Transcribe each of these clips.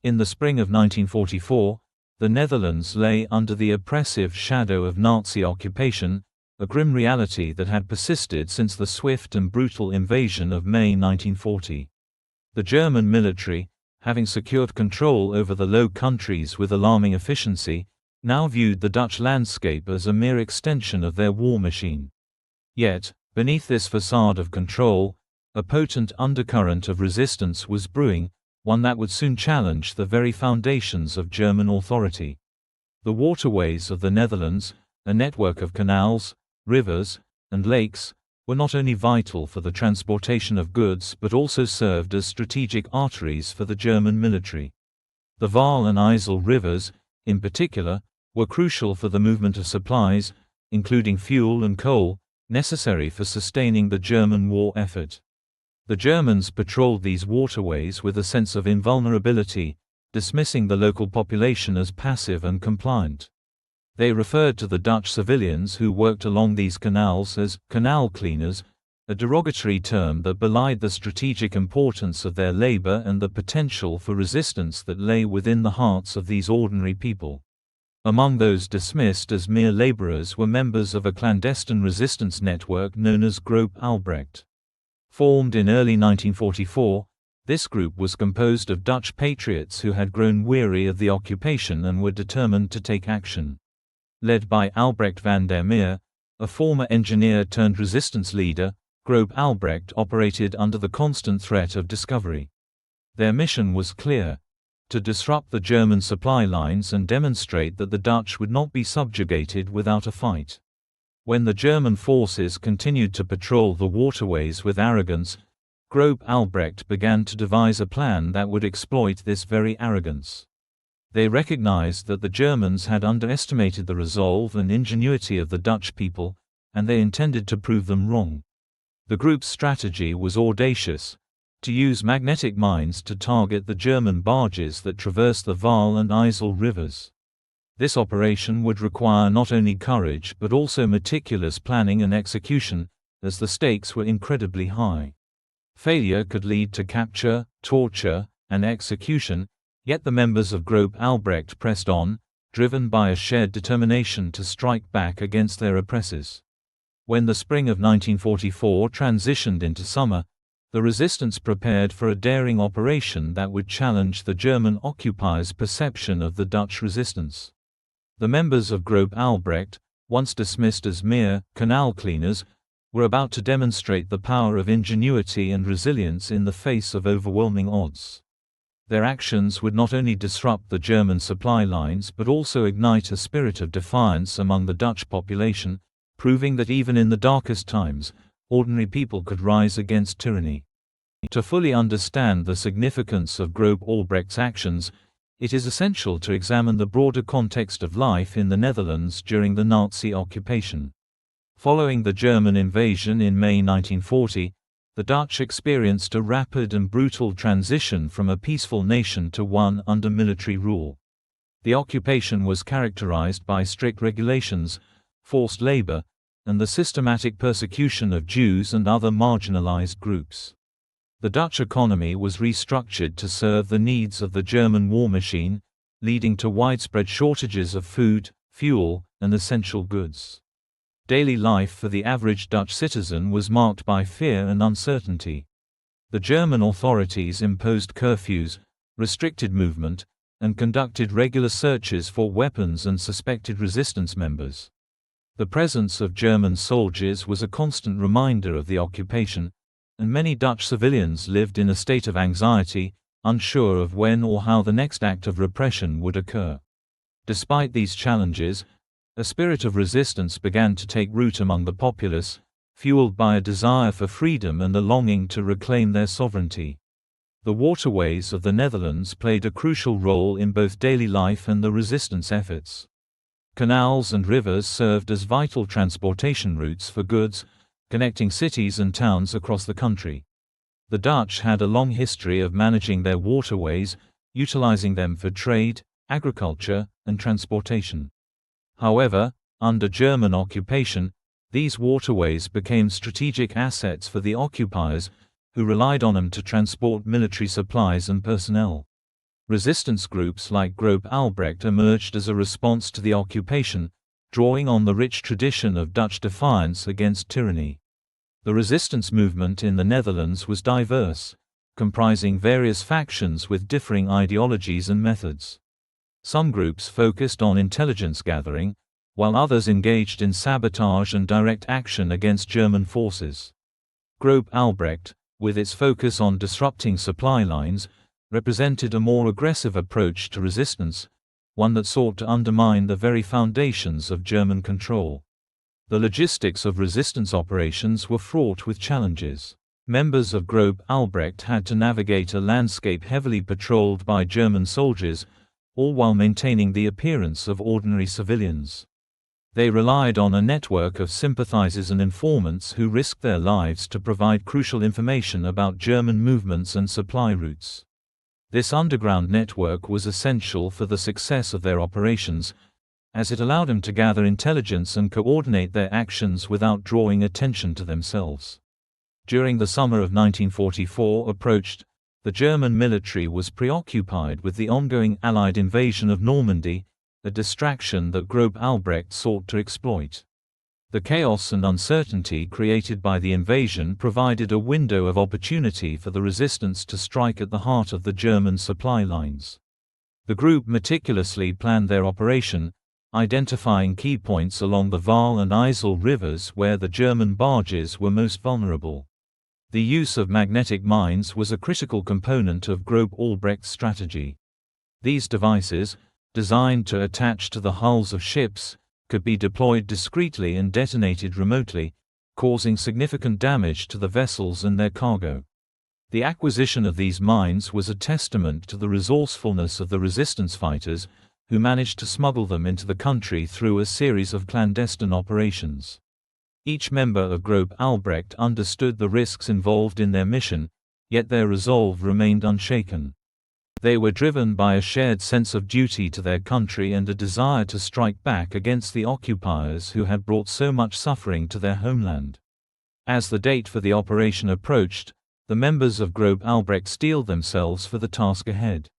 In the spring of 1944, the Netherlands lay under the oppressive shadow of Nazi occupation, a grim reality that had persisted since the swift and brutal invasion of May 1940. The German military, having secured control over the Low Countries with alarming efficiency, now viewed the Dutch landscape as a mere extension of their war machine. Yet, beneath this facade of control, a potent undercurrent of resistance was brewing, one that would soon challenge the very foundations of German authority. The waterways of the Netherlands, a network of canals, rivers, and lakes, were not only vital for the transportation of goods but also served as strategic arteries for the German military. The Vaal and IJssel rivers, in particular, were crucial for the movement of supplies, including fuel and coal, necessary for sustaining the German war effort. The Germans patrolled these waterways with a sense of invulnerability, dismissing the local population as passive and compliant. They referred to the Dutch civilians who worked along these canals as canal cleaners, a derogatory term that belied the strategic importance of their labor and the potential for resistance that lay within the hearts of these ordinary people. Among those dismissed as mere laborers were members of a clandestine resistance network known as Groep Albrecht. Formed in early 1944, this group was composed of Dutch patriots who had grown weary of the occupation and were determined to take action. Led by Albrecht van der Meer, a former engineer-turned-resistance leader, Groep Albrecht operated under the constant threat of discovery. Their mission was clear: to disrupt the German supply lines and demonstrate that the Dutch would not be subjugated without a fight. When the German forces continued to patrol the waterways with arrogance, Groep Albrecht began to devise a plan that would exploit this very arrogance. They recognized that the Germans had underestimated the resolve and ingenuity of the Dutch people, and they intended to prove them wrong. The group's strategy was audacious: to use magnetic mines to target the German barges that traversed the Vaal and IJssel rivers. This operation would require not only courage but also meticulous planning and execution, as the stakes were incredibly high. Failure could lead to capture, torture, and execution, yet the members of Groep Albrecht pressed on, driven by a shared determination to strike back against their oppressors. When the spring of 1944 transitioned into summer, the resistance prepared for a daring operation that would challenge the German occupiers' perception of the Dutch resistance. The members of Groep Albrecht, once dismissed as mere canal cleaners, were about to demonstrate the power of ingenuity and resilience in the face of overwhelming odds. Their actions would not only disrupt the German supply lines but also ignite a spirit of defiance among the Dutch population, proving that even in the darkest times, ordinary people could rise against tyranny. To fully understand the significance of Groep Albrecht's actions, it is essential to examine the broader context of life in the Netherlands during the Nazi occupation. Following the German invasion in May 1940, the Dutch experienced a rapid and brutal transition from a peaceful nation to one under military rule. The occupation was characterized by strict regulations, forced labor, and the systematic persecution of Jews and other marginalized groups. The Dutch economy was restructured to serve the needs of the German war machine, leading to widespread shortages of food, fuel, and essential goods. Daily life for the average Dutch citizen was marked by fear and uncertainty. The German authorities imposed curfews, restricted movement, and conducted regular searches for weapons and suspected resistance members. The presence of German soldiers was a constant reminder of the occupation, and many Dutch civilians lived in a state of anxiety, unsure of when or how the next act of repression would occur. Despite these challenges, a spirit of resistance began to take root among the populace, fueled by a desire for freedom and a longing to reclaim their sovereignty. The waterways of the Netherlands played a crucial role in both daily life and the resistance efforts. Canals and rivers served as vital transportation routes for goods, connecting cities and towns across the country. The Dutch had a long history of managing their waterways, utilizing them for trade, agriculture, and transportation. However, under German occupation, these waterways became strategic assets for the occupiers, who relied on them to transport military supplies and personnel. Resistance groups like Groep Albrecht emerged as a response to the occupation, drawing on the rich tradition of Dutch defiance against tyranny. The resistance movement in the Netherlands was diverse, comprising various factions with differing ideologies and methods. Some groups focused on intelligence gathering, while others engaged in sabotage and direct action against German forces. Groep Albrecht, with its focus on disrupting supply lines, represented a more aggressive approach to resistance, one that sought to undermine the very foundations of German control. The logistics of resistance operations were fraught with challenges. Members of Groep Albrecht had to navigate a landscape heavily patrolled by German soldiers, all while maintaining the appearance of ordinary civilians. They relied on a network of sympathizers and informants who risked their lives to provide crucial information about German movements and supply routes. This underground network was essential for the success of their operations, as it allowed them to gather intelligence and coordinate their actions without drawing attention to themselves. During the summer of 1944 approached, the German military was preoccupied with the ongoing Allied invasion of Normandy, a distraction that Groep Albrecht sought to exploit. The chaos and uncertainty created by the invasion provided a window of opportunity for the resistance to strike at the heart of the German supply lines. The group meticulously planned their operation, identifying key points along the Waal and IJssel rivers where the German barges were most vulnerable. The use of magnetic mines was a critical component of Groep Albrecht's strategy. These devices, designed to attach to the hulls of ships, could be deployed discreetly and detonated remotely, causing significant damage to the vessels and their cargo. The acquisition of these mines was a testament to the resourcefulness of the resistance fighters, who managed to smuggle them into the country through a series of clandestine operations. Each member of Groep Albrecht understood the risks involved in their mission, yet their resolve remained unshaken. They were driven by a shared sense of duty to their country and a desire to strike back against the occupiers who had brought so much suffering to their homeland. As the date for the operation approached, the members of Groep Albrecht steeled themselves for the task ahead.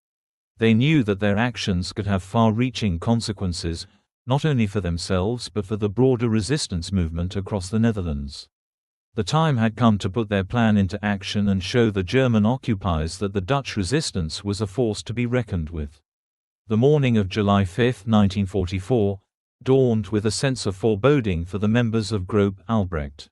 They knew that their actions could have far-reaching consequences, not only for themselves but for the broader resistance movement across the Netherlands. The time had come to put their plan into action and show the German occupiers that the Dutch resistance was a force to be reckoned with. The morning of July 5, 1944, dawned with a sense of foreboding for the members of Groep Albrecht.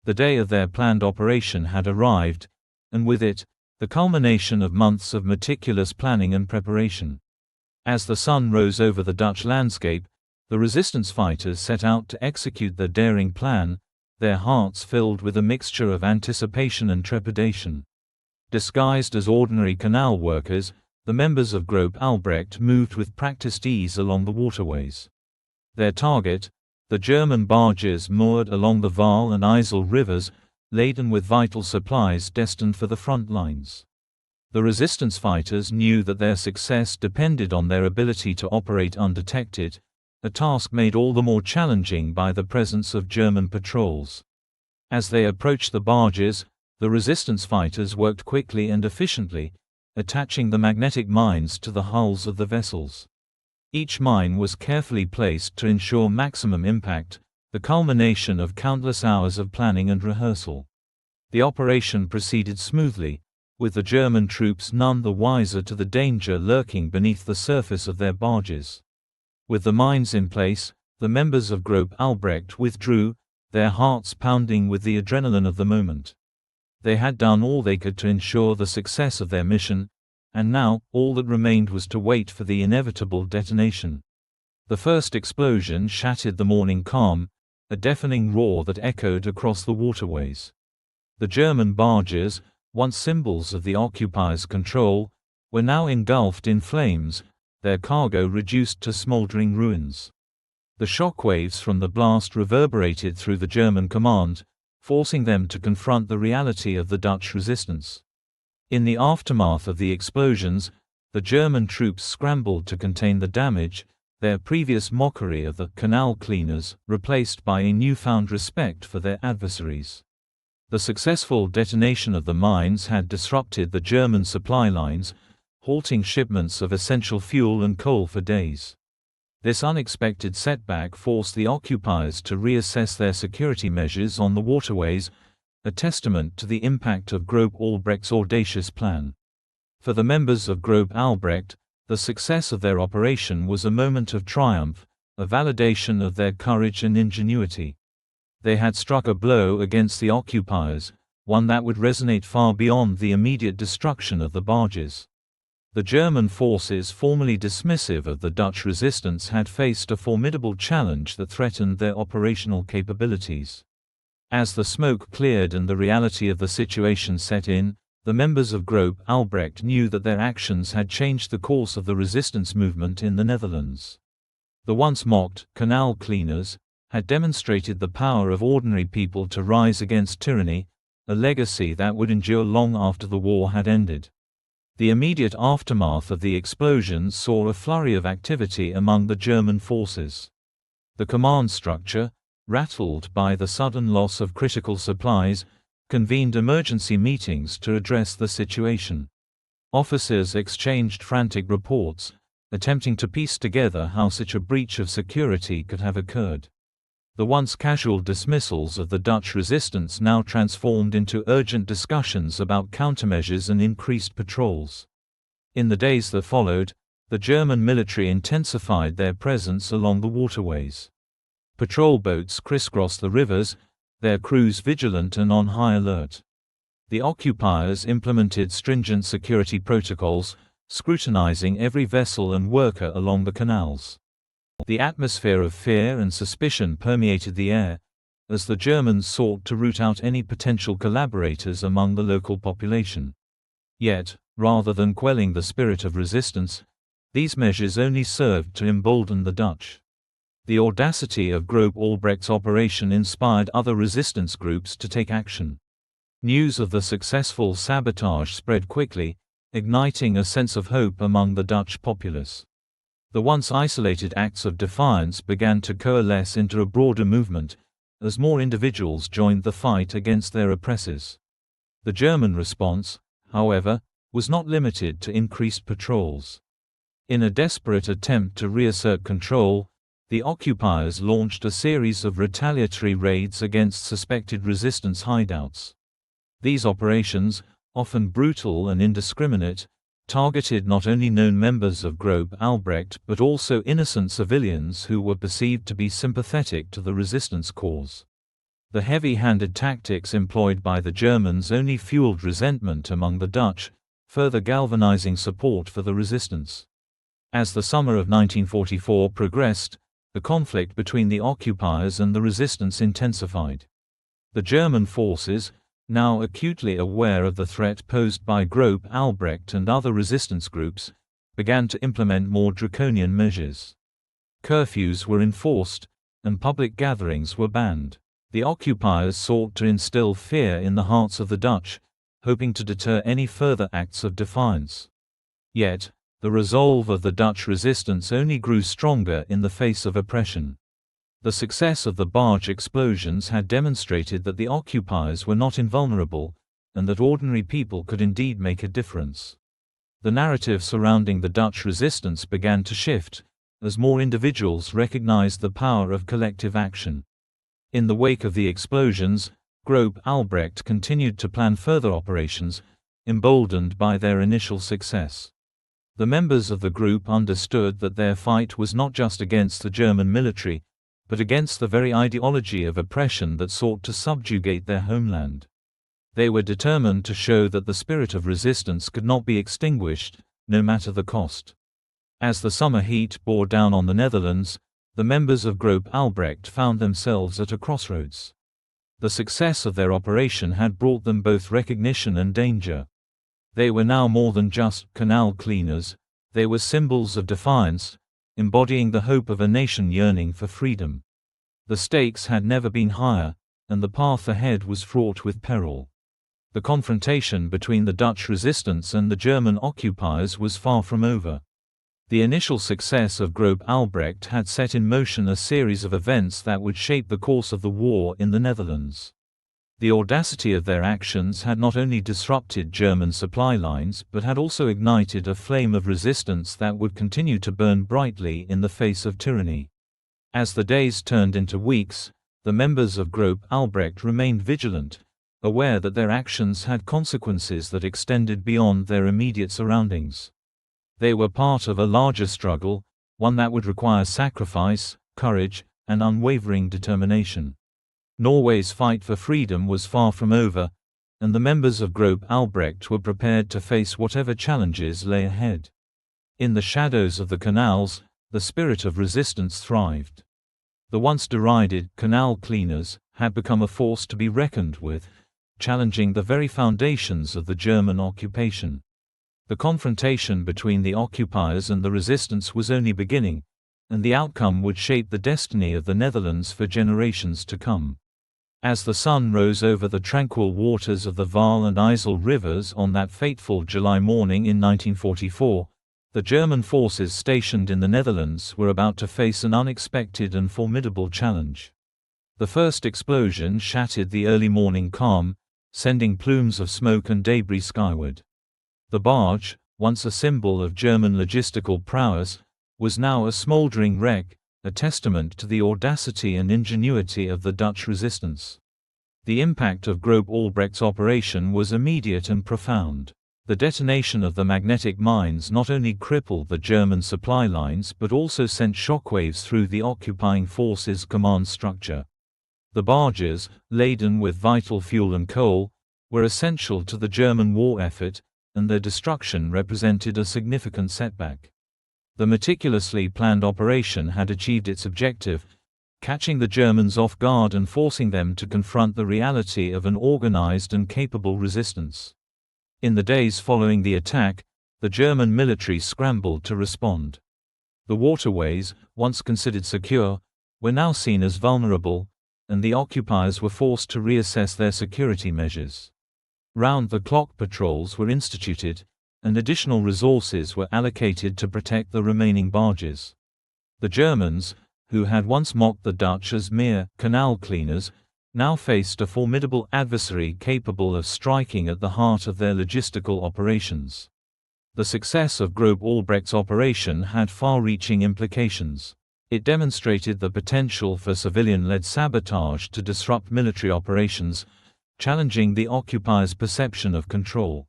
The day of their planned operation had arrived, and with it, the culmination of months of meticulous planning and preparation. As the sun rose over the Dutch landscape, the resistance fighters set out to execute their daring plan, their hearts filled with a mixture of anticipation and trepidation. Disguised as ordinary canal workers, the members of Groep Albrecht moved with practiced ease along the waterways. Their target, the German barges moored along the Waal and IJssel rivers, laden with vital supplies destined for the front lines. The resistance fighters knew that their success depended on their ability to operate undetected, a task made all the more challenging by the presence of German patrols. As they approached the barges, the resistance fighters worked quickly and efficiently, attaching the magnetic mines to the hulls of the vessels. Each mine was carefully placed to ensure maximum impact, the culmination of countless hours of planning and rehearsal. The operation proceeded smoothly, with the German troops none the wiser to the danger lurking beneath the surface of their barges. With the mines in place, the members of Groep Albrecht withdrew, their hearts pounding with the adrenaline of the moment. They had done all they could to ensure the success of their mission, and now, all that remained was to wait for the inevitable detonation. The first explosion shattered the morning calm, a deafening roar that echoed across the waterways. The German barges, once symbols of the occupiers' control, were now engulfed in flames, their cargo reduced to smoldering ruins. The shockwaves from the blast reverberated through the German command, forcing them to confront the reality of the Dutch resistance. In the aftermath of the explosions, the German troops scrambled to contain the damage, their previous mockery of the canal cleaners replaced by a newfound respect for their adversaries. The successful detonation of the mines had disrupted the German supply lines, halting shipments of essential fuel and coal for days. This unexpected setback forced the occupiers to reassess their security measures on the waterways, a testament to the impact of Groep Albrecht's audacious plan. For the members of Groep Albrecht, the success of their operation was a moment of triumph, a validation of their courage and ingenuity. They had struck a blow against the occupiers, one that would resonate far beyond the immediate destruction of the barges. The German forces, formerly dismissive of the Dutch resistance, had faced a formidable challenge that threatened their operational capabilities. As the smoke cleared and the reality of the situation set in, the members of Groep Albrecht knew that their actions had changed the course of the resistance movement in the Netherlands. The once mocked canal cleaners had demonstrated the power of ordinary people to rise against tyranny, a legacy that would endure long after the war had ended. The immediate aftermath of the explosions saw a flurry of activity among the German forces. The command structure, rattled by the sudden loss of critical supplies, convened emergency meetings to address the situation. Officers exchanged frantic reports, attempting to piece together how such a breach of security could have occurred. The once casual dismissals of the Dutch resistance now transformed into urgent discussions about countermeasures and increased patrols. In the days that followed, the German military intensified their presence along the waterways. Patrol boats crisscrossed the rivers, their crews vigilant and on high alert. The occupiers implemented stringent security protocols, scrutinizing every vessel and worker along the canals. The atmosphere of fear and suspicion permeated the air, as the Germans sought to root out any potential collaborators among the local population. Yet, rather than quelling the spirit of resistance, these measures only served to embolden the Dutch. The audacity of Groep Albrecht's operation inspired other resistance groups to take action. News of the successful sabotage spread quickly, igniting a sense of hope among the Dutch populace. The once isolated acts of defiance began to coalesce into a broader movement, as more individuals joined the fight against their oppressors. The German response, however, was not limited to increased patrols. In a desperate attempt to reassert control, the occupiers launched a series of retaliatory raids against suspected resistance hideouts. These operations, often brutal and indiscriminate, targeted not only known members of Groep Albrecht but also innocent civilians who were perceived to be sympathetic to the resistance cause. The heavy-handed tactics employed by the Germans only fueled resentment among the Dutch, further galvanizing support for the resistance. As the summer of 1944 progressed, the conflict between the occupiers and the resistance intensified. The German forces, now acutely aware of the threat posed by Groep Albrecht and other resistance groups, began to implement more draconian measures. Curfews were enforced, and public gatherings were banned. The occupiers sought to instill fear in the hearts of the Dutch, hoping to deter any further acts of defiance. Yet, the resolve of the Dutch resistance only grew stronger in the face of oppression. The success of the barge explosions had demonstrated that the occupiers were not invulnerable, and that ordinary people could indeed make a difference. The narrative surrounding the Dutch resistance began to shift, as more individuals recognized the power of collective action. In the wake of the explosions, Groep Albrecht continued to plan further operations, emboldened by their initial success. The members of the group understood that their fight was not just against the German military, but against the very ideology of oppression that sought to subjugate their homeland. They were determined to show that the spirit of resistance could not be extinguished, no matter the cost. As the summer heat bore down on the Netherlands, the members of Groep Albrecht found themselves at a crossroads. The success of their operation had brought them both recognition and danger. They were now more than just canal cleaners, they were symbols of defiance, embodying the hope of a nation yearning for freedom. The stakes had never been higher, and the path ahead was fraught with peril. The confrontation between the Dutch resistance and the German occupiers was far from over. The initial success of Groep Albrecht had set in motion a series of events that would shape the course of the war in the Netherlands. The audacity of their actions had not only disrupted German supply lines but had also ignited a flame of resistance that would continue to burn brightly in the face of tyranny. As the days turned into weeks, the members of Groep Albrecht remained vigilant, aware that their actions had consequences that extended beyond their immediate surroundings. They were part of a larger struggle, one that would require sacrifice, courage, and unwavering determination. Norway's fight for freedom was far from over, and the members of Groep Albrecht were prepared to face whatever challenges lay ahead. In the shadows of the canals, the spirit of resistance thrived. The once derided canal cleaners had become a force to be reckoned with, challenging the very foundations of the German occupation. The confrontation between the occupiers and the resistance was only beginning, and the outcome would shape the destiny of the Netherlands for generations to come. As the sun rose over the tranquil waters of the Waal and IJssel rivers on that fateful July morning in 1944, the German forces stationed in the Netherlands were about to face an unexpected and formidable challenge. The first explosion shattered the early morning calm, sending plumes of smoke and debris skyward. The barge, once a symbol of German logistical prowess, was now a smoldering wreck, a testament to the audacity and ingenuity of the Dutch resistance. The impact of Groep Albrecht's operation was immediate and profound. The detonation of the magnetic mines not only crippled the German supply lines but also sent shockwaves through the occupying forces' command structure. The barges, laden with vital fuel and coal, were essential to the German war effort, and their destruction represented a significant setback. The meticulously planned operation had achieved its objective, catching the Germans off guard and forcing them to confront the reality of an organized and capable resistance. In the days following the attack, the German military scrambled to respond. The waterways, once considered secure, were now seen as vulnerable, and the occupiers were forced to reassess their security measures. Round-the-clock patrols were instituted, and additional resources were allocated to protect the remaining barges. The Germans, who had once mocked the Dutch as mere canal cleaners, now faced a formidable adversary capable of striking at the heart of their logistical operations. The success of Groep Albrecht's operation had far-reaching implications. It demonstrated the potential for civilian-led sabotage to disrupt military operations, challenging the occupiers' perception of control.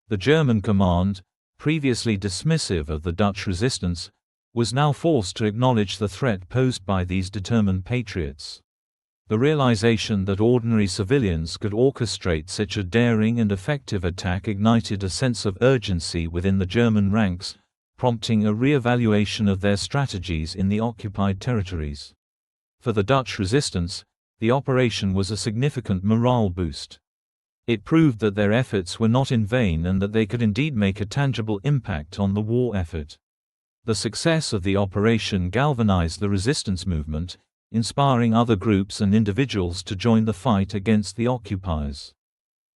The German command, previously dismissive of the Dutch resistance, was now forced to acknowledge the threat posed by these determined patriots. The realization that ordinary civilians could orchestrate such a daring and effective attack ignited a sense of urgency within the German ranks, prompting a re-evaluation of their strategies in the occupied territories. For the Dutch resistance, the operation was a significant morale boost. It proved that their efforts were not in vain and that they could indeed make a tangible impact on the war effort. The success of the operation galvanized the resistance movement, inspiring other groups and individuals to join the fight against the occupiers.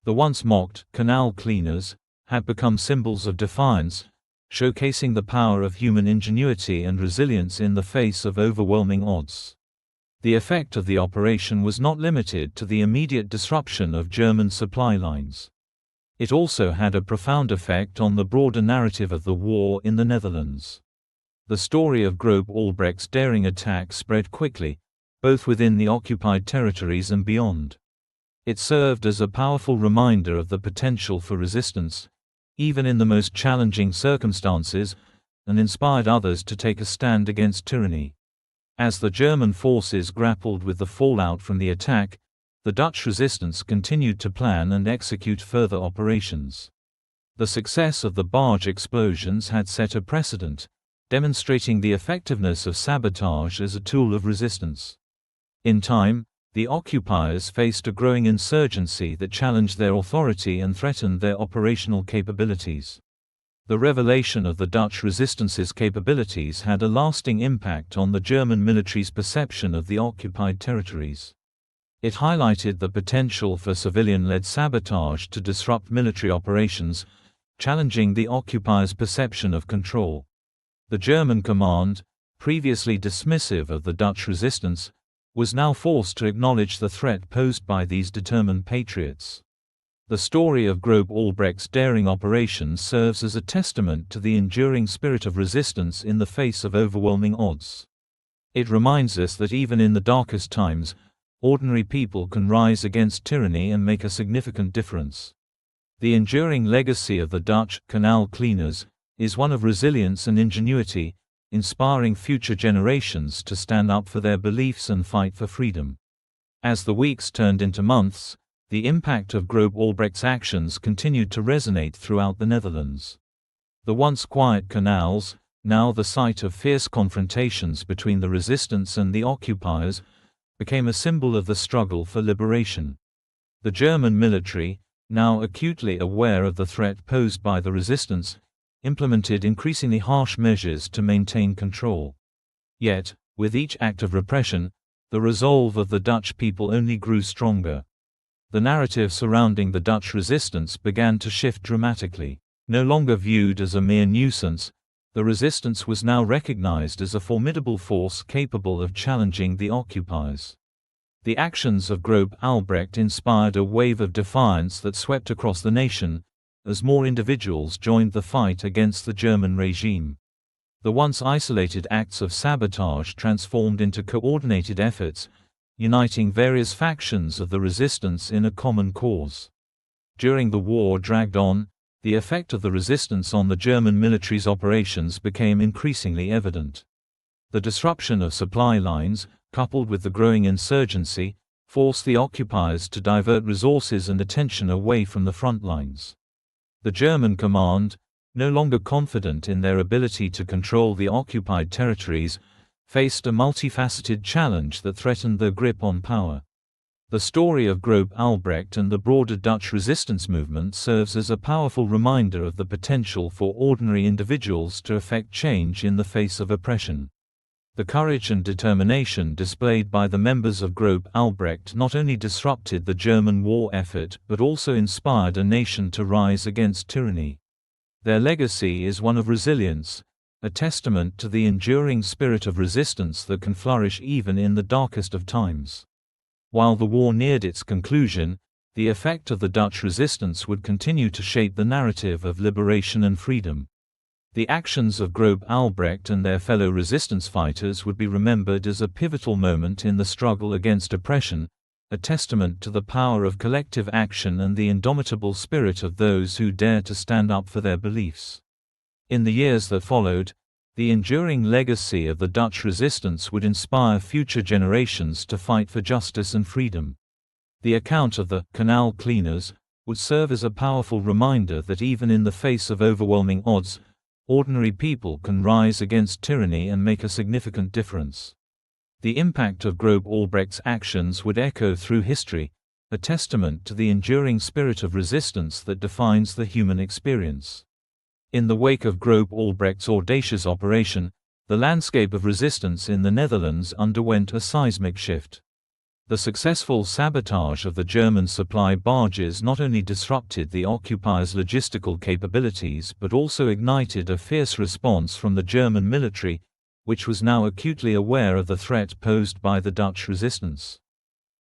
The once mocked canal cleaners had become symbols of defiance, showcasing the power of human ingenuity and resilience in the face of overwhelming odds. The effect of the operation was not limited to the immediate disruption of German supply lines. It also had a profound effect on the broader narrative of the war in the Netherlands. The story of Groep Albrecht's daring attack spread quickly, both within the occupied territories and beyond. It served as a powerful reminder of the potential for resistance, even in the most challenging circumstances, and inspired others to take a stand against tyranny. As the German forces grappled with the fallout from the attack, the Dutch resistance continued to plan and execute further operations. The success of the barge explosions had set a precedent, demonstrating the effectiveness of sabotage as a tool of resistance. In time, the occupiers faced a growing insurgency that challenged their authority and threatened their operational capabilities. The revelation of the Dutch resistance's capabilities had a lasting impact on the German military's perception of the occupied territories. It highlighted the potential for civilian-led sabotage to disrupt military operations, challenging the occupiers' perception of control. The German command, previously dismissive of the Dutch resistance, was now forced to acknowledge the threat posed by these determined patriots. The story of Groep Albrecht's daring operations serves as a testament to the enduring spirit of resistance in the face of overwhelming odds. It reminds us that even in the darkest times, ordinary people can rise against tyranny and make a significant difference. The enduring legacy of the Dutch canal cleaners is one of resilience and ingenuity, inspiring future generations to stand up for their beliefs and fight for freedom. As the weeks turned into months, the impact of Groep Albrecht's actions continued to resonate throughout the Netherlands. The once quiet canals, now the site of fierce confrontations between the resistance and the occupiers, became a symbol of the struggle for liberation. The German military, now acutely aware of the threat posed by the resistance, implemented increasingly harsh measures to maintain control. Yet, with each act of repression, the resolve of the Dutch people only grew stronger. The narrative surrounding the Dutch resistance began to shift dramatically. No longer viewed as a mere nuisance, the resistance was now recognized as a formidable force capable of challenging the occupiers. The actions of Groep Albrecht inspired a wave of defiance that swept across the nation, as more individuals joined the fight against the German regime. The once isolated acts of sabotage transformed into coordinated efforts, uniting various factions of the resistance in a common cause. During the war dragged on, the effect of the resistance on the German military's operations became increasingly evident. The disruption of supply lines, coupled with the growing insurgency, forced the occupiers to divert resources and attention away from the front lines. The German command, no longer confident in their ability to control the occupied territories, faced a multifaceted challenge that threatened their grip on power. The story of Groep Albrecht and the broader Dutch resistance movement serves as a powerful reminder of the potential for ordinary individuals to effect change in the face of oppression. The courage and determination displayed by the members of Groep Albrecht not only disrupted the German war effort but also inspired a nation to rise against tyranny. Their legacy is one of resilience, a testament to the enduring spirit of resistance that can flourish even in the darkest of times. While the war neared its conclusion, the effect of the Dutch resistance would continue to shape the narrative of liberation and freedom. The actions of Groep Albrecht and their fellow resistance fighters would be remembered as a pivotal moment in the struggle against oppression, a testament to the power of collective action and the indomitable spirit of those who dare to stand up for their beliefs. In the years that followed, the enduring legacy of the Dutch resistance would inspire future generations to fight for justice and freedom. The account of the canal cleaners would serve as a powerful reminder that even in the face of overwhelming odds, ordinary people can rise against tyranny and make a significant difference. The impact of Groep Albrecht's actions would echo through history, a testament to the enduring spirit of resistance that defines the human experience. In the wake of Groep Albrecht's audacious operation, the landscape of resistance in the Netherlands underwent a seismic shift. The successful sabotage of the German supply barges not only disrupted the occupiers' logistical capabilities but also ignited a fierce response from the German military, which was now acutely aware of the threat posed by the Dutch resistance.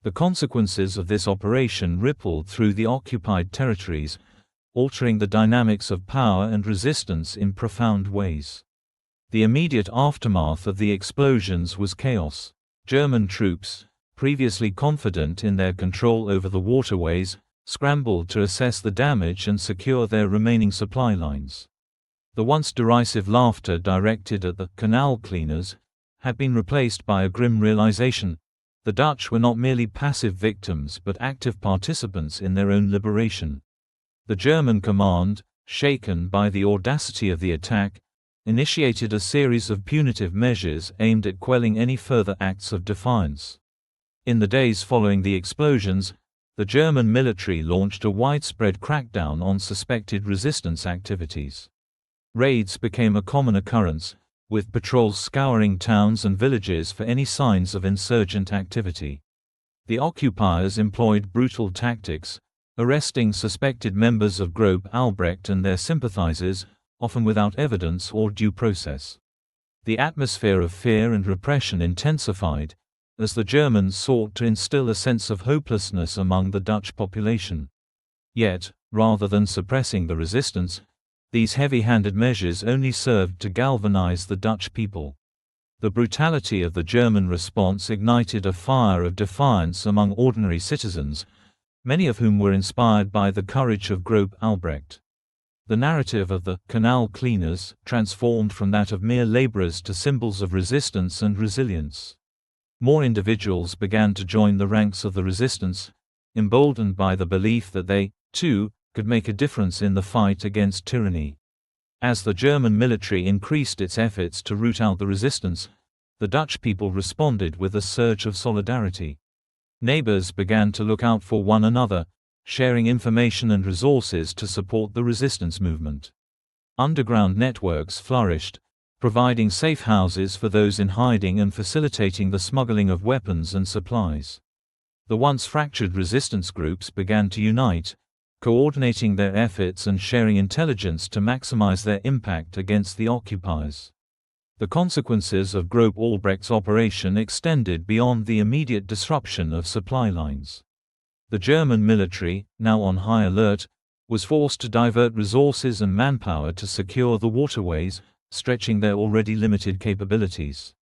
The consequences of this operation rippled through the occupied territories, altering the dynamics of power and resistance in profound ways. The immediate aftermath of the explosions was chaos. German troops, previously confident in their control over the waterways, scrambled to assess the damage and secure their remaining supply lines. The once derisive laughter directed at the canal cleaners had been replaced by a grim realization: the Dutch were not merely passive victims but active participants in their own liberation. The German command, shaken by the audacity of the attack, initiated a series of punitive measures aimed at quelling any further acts of defiance. In the days following the explosions, the German military launched a widespread crackdown on suspected resistance activities. Raids became a common occurrence, with patrols scouring towns and villages for any signs of insurgent activity. The occupiers employed brutal tactics, arresting suspected members of Groep Albrecht and their sympathizers, often without evidence or due process. The atmosphere of fear and repression intensified, as the Germans sought to instill a sense of hopelessness among the Dutch population. Yet, rather than suppressing the resistance, these heavy-handed measures only served to galvanize the Dutch people. The brutality of the German response ignited a fire of defiance among ordinary citizens, many of whom were inspired by the courage of Groep Albrecht. The narrative of the canal cleaners transformed from that of mere laborers to symbols of resistance and resilience. More individuals began to join the ranks of the resistance, emboldened by the belief that they, too, could make a difference in the fight against tyranny. As the German military increased its efforts to root out the resistance, the Dutch people responded with a surge of solidarity. Neighbors began to look out for one another, sharing information and resources to support the resistance movement. Underground networks flourished, providing safe houses for those in hiding and facilitating the smuggling of weapons and supplies. The once fractured resistance groups began to unite, coordinating their efforts and sharing intelligence to maximize their impact against the occupiers. The consequences of Groep Albrecht's operation extended beyond the immediate disruption of supply lines. The German military, now on high alert, was forced to divert resources and manpower to secure the waterways, stretching their already limited capabilities.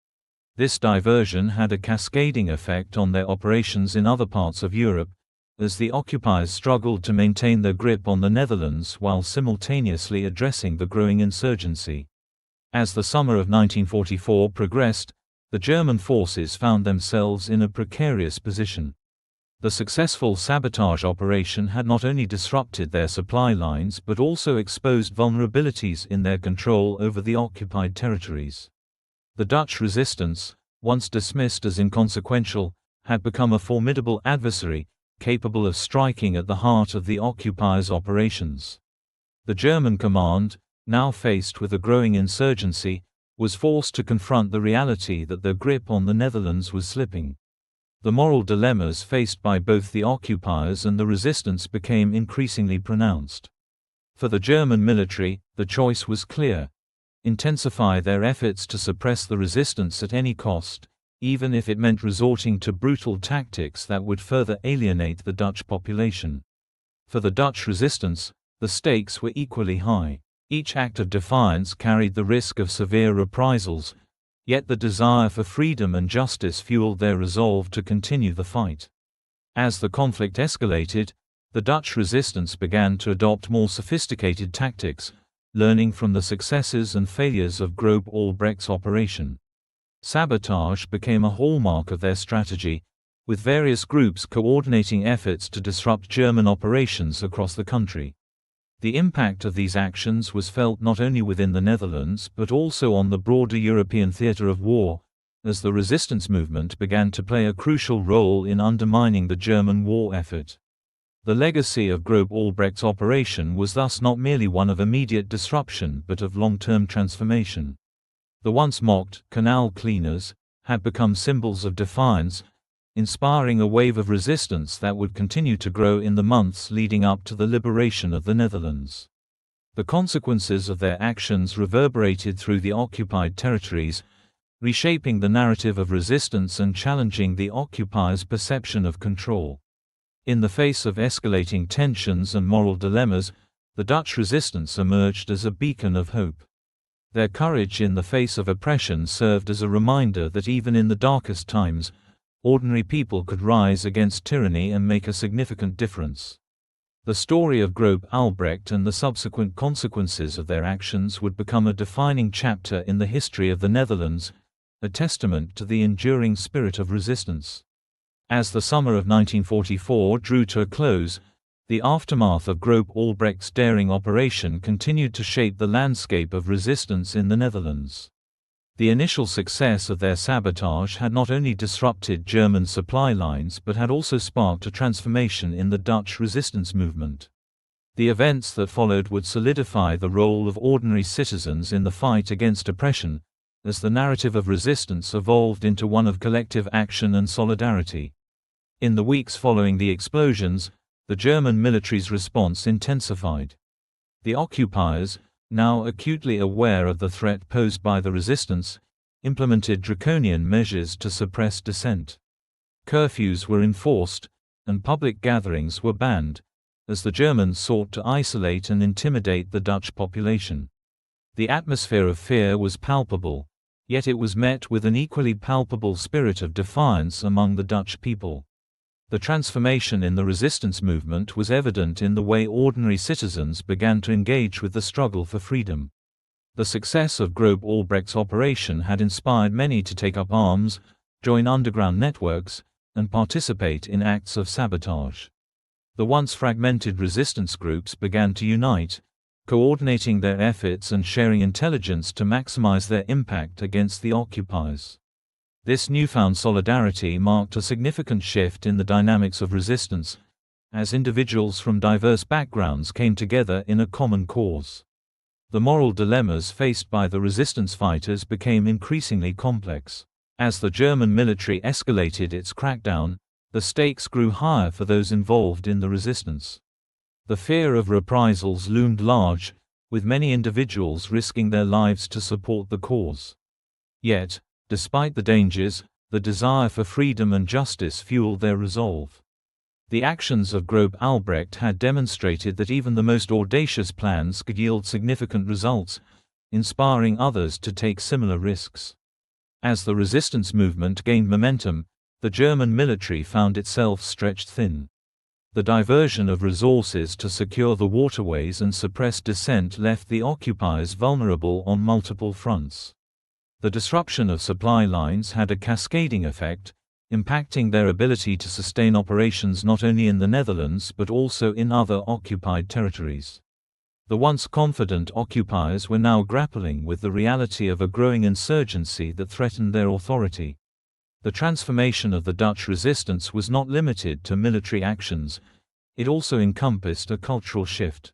This diversion had a cascading effect on their operations in other parts of Europe, as the occupiers struggled to maintain their grip on the Netherlands while simultaneously addressing the growing insurgency. As the summer of 1944 progressed, the German forces found themselves in a precarious position. The successful sabotage operation had not only disrupted their supply lines but also exposed vulnerabilities in their control over the occupied territories. The Dutch resistance, once dismissed as inconsequential, had become a formidable adversary, capable of striking at the heart of the occupiers' operations. The German command, now faced with a growing insurgency, was forced to confront the reality that their grip on the Netherlands was slipping. The moral dilemmas faced by both the occupiers and the resistance became increasingly pronounced. For the German military, the choice was clear: intensify their efforts to suppress the resistance at any cost, even if it meant resorting to brutal tactics that would further alienate the Dutch population. For the Dutch resistance, the stakes were equally high. Each act of defiance carried the risk of severe reprisals, yet the desire for freedom and justice fueled their resolve to continue the fight. As the conflict escalated, the Dutch resistance began to adopt more sophisticated tactics, learning from the successes and failures of Groep Albrecht's operation. Sabotage became a hallmark of their strategy, with various groups coordinating efforts to disrupt German operations across the country. The impact of these actions was felt not only within the Netherlands but also on the broader European theatre of war, as the resistance movement began to play a crucial role in undermining the German war effort. The legacy of Groep Albrecht's operation was thus not merely one of immediate disruption but of long-term transformation. The once mocked canal cleaners had become symbols of defiance, inspiring a wave of resistance that would continue to grow in the months leading up to the liberation of the Netherlands. The consequences of their actions reverberated through the occupied territories, reshaping the narrative of resistance and challenging the occupiers' perception of control. In the face of escalating tensions and moral dilemmas, the Dutch resistance emerged as a beacon of hope. Their courage in the face of oppression served as a reminder that even in the darkest times, ordinary people could rise against tyranny and make a significant difference. The story of Groep Albrecht and the subsequent consequences of their actions would become a defining chapter in the history of the Netherlands, a testament to the enduring spirit of resistance. As the summer of 1944 drew to a close, the aftermath of Groep Albrecht's daring operation continued to shape the landscape of resistance in the Netherlands. The initial success of their sabotage had not only disrupted German supply lines but had also sparked a transformation in the Dutch resistance movement. The events that followed would solidify the role of ordinary citizens in the fight against oppression, as the narrative of resistance evolved into one of collective action and solidarity. In the weeks following the explosions, the German military's response intensified. The occupiers, now acutely aware of the threat posed by the resistance, implemented draconian measures to suppress dissent. Curfews were enforced, and public gatherings were banned, as the Germans sought to isolate and intimidate the Dutch population. The atmosphere of fear was palpable, yet it was met with an equally palpable spirit of defiance among the Dutch people. The transformation in the resistance movement was evident in the way ordinary citizens began to engage with the struggle for freedom. The success of Groep Albrecht's operation had inspired many to take up arms, join underground networks, and participate in acts of sabotage. The once fragmented resistance groups began to unite, coordinating their efforts and sharing intelligence to maximize their impact against the occupiers. This newfound solidarity marked a significant shift in the dynamics of resistance, as individuals from diverse backgrounds came together in a common cause. The moral dilemmas faced by the resistance fighters became increasingly complex. As the German military escalated its crackdown, the stakes grew higher for those involved in the resistance. The fear of reprisals loomed large, with many individuals risking their lives to support the cause. Yet, despite the dangers, the desire for freedom and justice fueled their resolve. The actions of Groep Albrecht had demonstrated that even the most audacious plans could yield significant results, inspiring others to take similar risks. As the resistance movement gained momentum, the German military found itself stretched thin. The diversion of resources to secure the waterways and suppress dissent left the occupiers vulnerable on multiple fronts. The disruption of supply lines had a cascading effect, impacting their ability to sustain operations not only in the Netherlands but also in other occupied territories. The once confident occupiers were now grappling with the reality of a growing insurgency that threatened their authority. The transformation of the Dutch resistance was not limited to military actions, it also encompassed a cultural shift.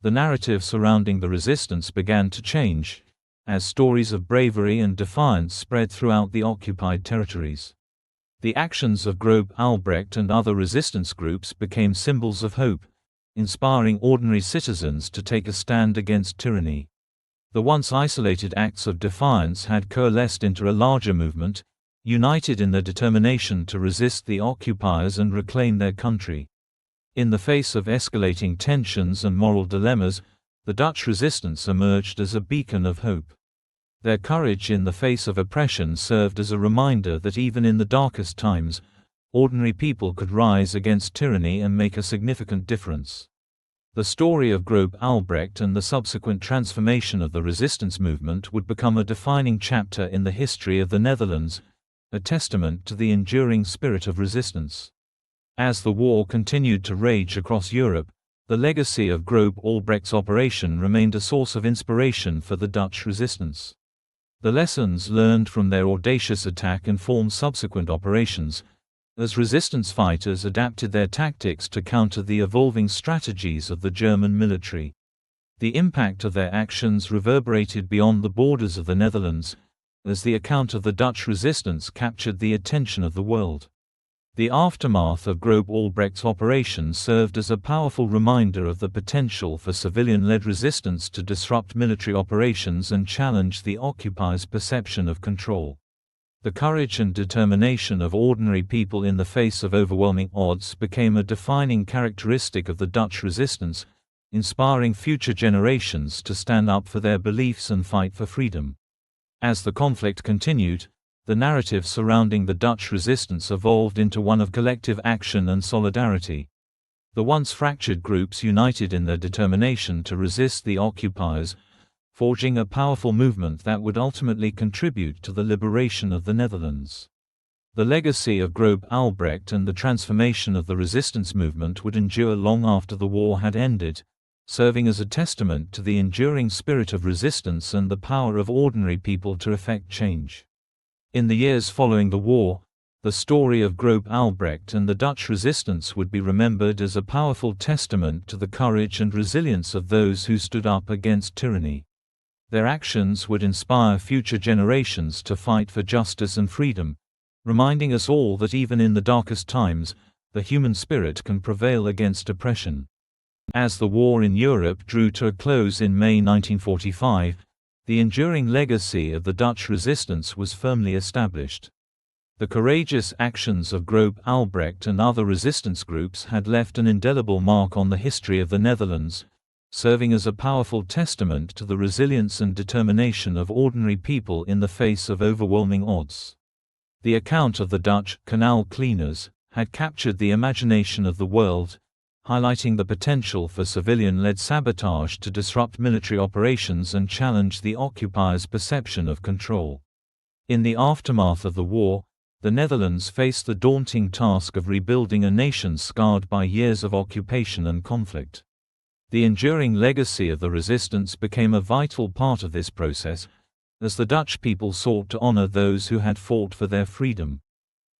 The narrative surrounding the resistance began to change, as stories of bravery and defiance spread throughout the occupied territories. The actions of Groep Albrecht and other resistance groups became symbols of hope, inspiring ordinary citizens to take a stand against tyranny. The once isolated acts of defiance had coalesced into a larger movement, united in their determination to resist the occupiers and reclaim their country. In the face of escalating tensions and moral dilemmas, the Dutch resistance emerged as a beacon of hope. Their courage in the face of oppression served as a reminder that even in the darkest times, ordinary people could rise against tyranny and make a significant difference. The story of Groep Albrecht and the subsequent transformation of the resistance movement would become a defining chapter in the history of the Netherlands, a testament to the enduring spirit of resistance. As the war continued to rage across Europe, the legacy of Groep Albrecht's operation remained a source of inspiration for the Dutch resistance. The lessons learned from their audacious attack informed subsequent operations, as resistance fighters adapted their tactics to counter the evolving strategies of the German military. The impact of their actions reverberated beyond the borders of the Netherlands, as the account of the Dutch resistance captured the attention of the world. The aftermath of Groep Albrecht's operation served as a powerful reminder of the potential for civilian-led resistance to disrupt military operations and challenge the occupiers' perception of control. The courage and determination of ordinary people in the face of overwhelming odds became a defining characteristic of the Dutch resistance, inspiring future generations to stand up for their beliefs and fight for freedom. As the conflict continued, the narrative surrounding the Dutch resistance evolved into one of collective action and solidarity. The once fractured groups united in their determination to resist the occupiers, forging a powerful movement that would ultimately contribute to the liberation of the Netherlands. The legacy of Groep Albrecht and the transformation of the resistance movement would endure long after the war had ended, serving as a testament to the enduring spirit of resistance and the power of ordinary people to effect change. In the years following the war, the story of Groep Albrecht and the Dutch resistance would be remembered as a powerful testament to the courage and resilience of those who stood up against tyranny. Their actions would inspire future generations to fight for justice and freedom, reminding us all that even in the darkest times, the human spirit can prevail against oppression. As the war in Europe drew to a close in May 1945, the enduring legacy of the Dutch resistance was firmly established. The courageous actions of Groep Albrecht and other resistance groups had left an indelible mark on the history of the Netherlands, serving as a powerful testament to the resilience and determination of ordinary people in the face of overwhelming odds. The account of the Dutch canal cleaners had captured the imagination of the world, highlighting the potential for civilian-led sabotage to disrupt military operations and challenge the occupiers' perception of control. In the aftermath of the war, the Netherlands faced the daunting task of rebuilding a nation scarred by years of occupation and conflict. The enduring legacy of the resistance became a vital part of this process, as the Dutch people sought to honor those who had fought for their freedom.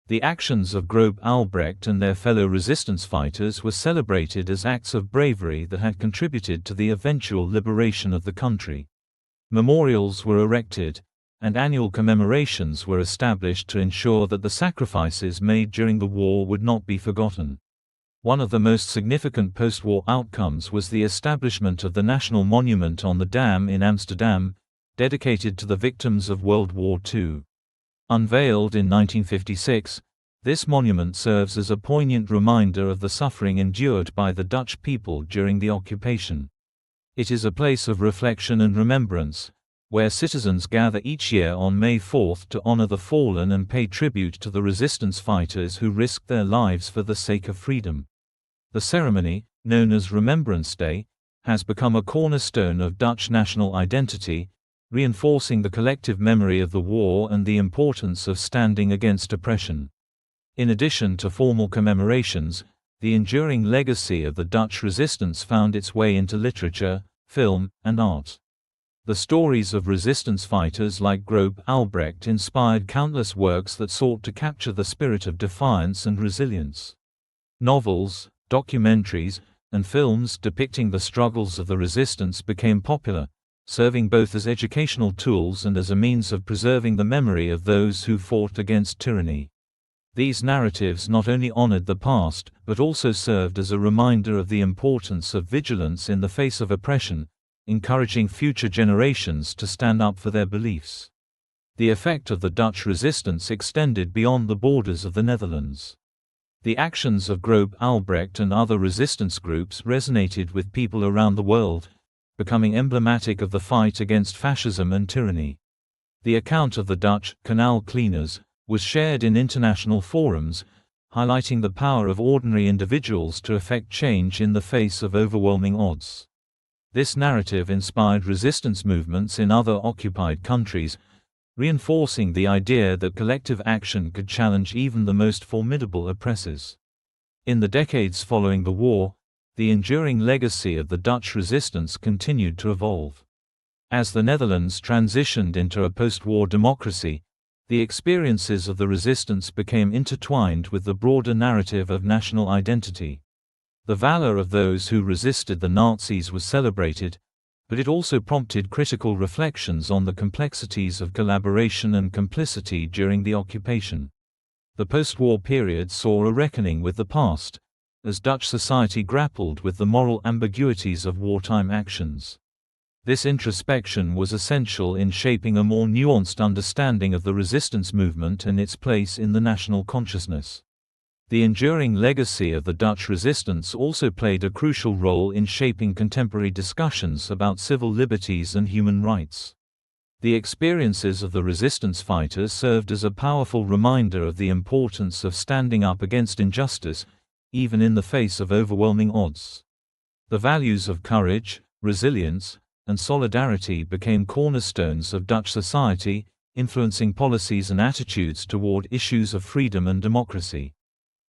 The actions of Groep Albrecht and their fellow resistance fighters were celebrated as acts of bravery that had contributed to the eventual liberation of the country. Memorials were erected, and annual commemorations were established to ensure that the sacrifices made during the war would not be forgotten. One of the most significant post-war outcomes was the establishment of the National Monument on the Dam in Amsterdam, dedicated to the victims of World War II. Unveiled in 1956, this monument serves as a poignant reminder of the suffering endured by the Dutch people during the occupation. It is a place of reflection and remembrance, where citizens gather each year on May 4 to honor the fallen and pay tribute to the resistance fighters who risked their lives for the sake of freedom. The ceremony, known as Remembrance Day, has become a cornerstone of Dutch national identity, reinforcing the collective memory of the war and the importance of standing against oppression. In addition to formal commemorations, the enduring legacy of the Dutch resistance found its way into literature, film, and art. The stories of resistance fighters like Groep Albrecht inspired countless works that sought to capture the spirit of defiance and resilience. Novels, documentaries, and films depicting the struggles of the resistance became popular, serving both as educational tools and as a means of preserving the memory of those who fought against tyranny. These narratives not only honored the past, but also served as a reminder of the importance of vigilance in the face of oppression, encouraging future generations to stand up for their beliefs. The effect of the Dutch resistance extended beyond the borders of the Netherlands. The actions of Groep Albrecht and other resistance groups resonated with people around the world, becoming emblematic of the fight against fascism and tyranny. The account of the Dutch canal cleaners was shared in international forums, highlighting the power of ordinary individuals to effect change in the face of overwhelming odds. This narrative inspired resistance movements in other occupied countries, reinforcing the idea that collective action could challenge even the most formidable oppressors. In the decades following the war, the enduring legacy of the Dutch resistance continued to evolve. As the Netherlands transitioned into a post-war democracy, the experiences of the resistance became intertwined with the broader narrative of national identity. The valor of those who resisted the Nazis was celebrated, but it also prompted critical reflections on the complexities of collaboration and complicity during the occupation. The post-war period saw a reckoning with the past, as Dutch society grappled with the moral ambiguities of wartime actions. This introspection was essential in shaping a more nuanced understanding of the resistance movement and its place in the national consciousness. The enduring legacy of the Dutch resistance also played a crucial role in shaping contemporary discussions about civil liberties and human rights. The experiences of the resistance fighters served as a powerful reminder of the importance of standing up against injustice, even in the face of overwhelming odds. The values of courage, resilience, and solidarity became cornerstones of Dutch society, influencing policies and attitudes toward issues of freedom and democracy.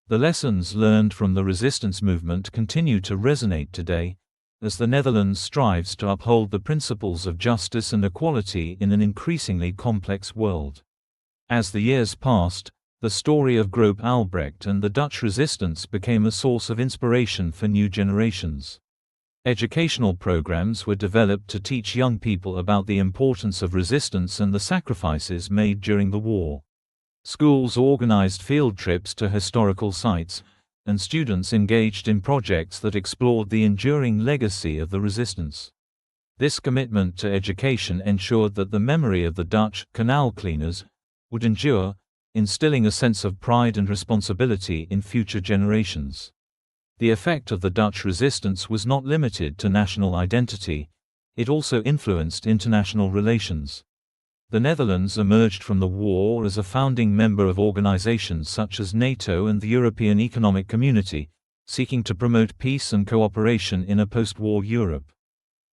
The lessons learned from the resistance movement continue to resonate today, as the Netherlands strives to uphold the principles of justice and equality in an increasingly complex world. As the years passed, the story of Groep Albrecht and the Dutch resistance became a source of inspiration for new generations. Educational programs were developed to teach young people about the importance of resistance and the sacrifices made during the war. Schools organized field trips to historical sites, and students engaged in projects that explored the enduring legacy of the resistance. This commitment to education ensured that the memory of the Dutch canal cleaners would endure, instilling a sense of pride and responsibility in future generations. The effect of the Dutch resistance was not limited to national identity, it also influenced international relations. The Netherlands emerged from the war as a founding member of organizations such as NATO and the European Economic Community, seeking to promote peace and cooperation in a post-war Europe.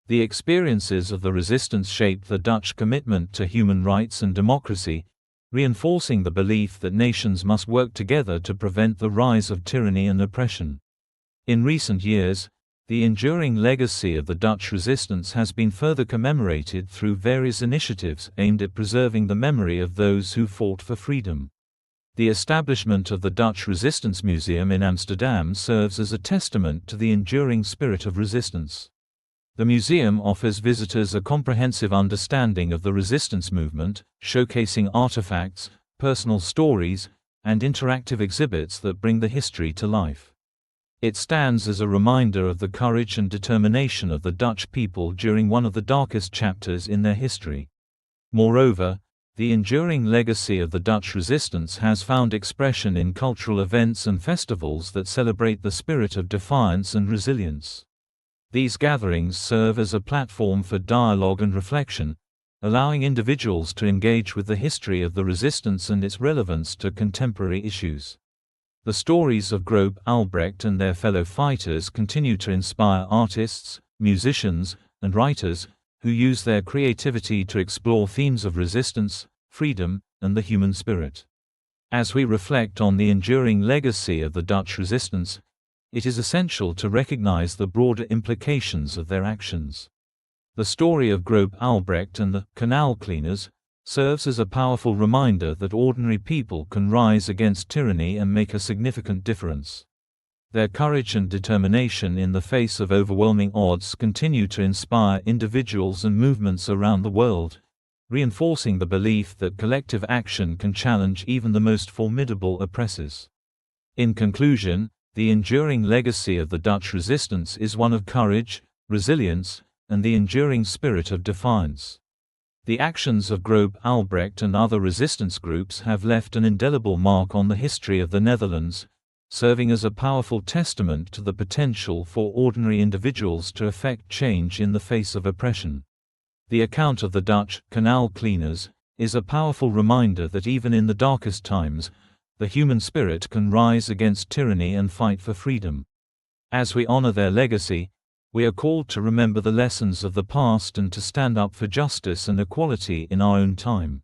The experiences of the resistance shaped the Dutch commitment to human rights and democracy, reinforcing the belief that nations must work together to prevent the rise of tyranny and oppression. In recent years, the enduring legacy of the Dutch resistance has been further commemorated through various initiatives aimed at preserving the memory of those who fought for freedom. The establishment of the Dutch Resistance Museum in Amsterdam serves as a testament to the enduring spirit of resistance. The museum offers visitors a comprehensive understanding of the resistance movement, showcasing artifacts, personal stories, and interactive exhibits that bring the history to life. It stands as a reminder of the courage and determination of the Dutch people during one of the darkest chapters in their history. Moreover, the enduring legacy of the Dutch resistance has found expression in cultural events and festivals that celebrate the spirit of defiance and resilience. These gatherings serve as a platform for dialogue and reflection, allowing individuals to engage with the history of the resistance and its relevance to contemporary issues. The stories of Groep Albrecht and their fellow fighters continue to inspire artists, musicians, and writers, who use their creativity to explore themes of resistance, freedom, and the human spirit. As we reflect on the enduring legacy of the Dutch resistance, it is essential to recognize the broader implications of their actions. The story of Groep Albrecht and the canal cleaners serves as a powerful reminder that ordinary people can rise against tyranny and make a significant difference. Their courage and determination in the face of overwhelming odds continue to inspire individuals and movements around the world, reinforcing the belief that collective action can challenge even the most formidable oppressors. In conclusion, the enduring legacy of the Dutch resistance is one of courage, resilience, and the enduring spirit of defiance. The actions of Groep Albrecht and other resistance groups have left an indelible mark on the history of the Netherlands, serving as a powerful testament to the potential for ordinary individuals to effect change in the face of oppression. The account of the Dutch canal cleaners is a powerful reminder that even in the darkest times, the human spirit can rise against tyranny and fight for freedom. As we honor their legacy, we are called to remember the lessons of the past and to stand up for justice and equality in our own time.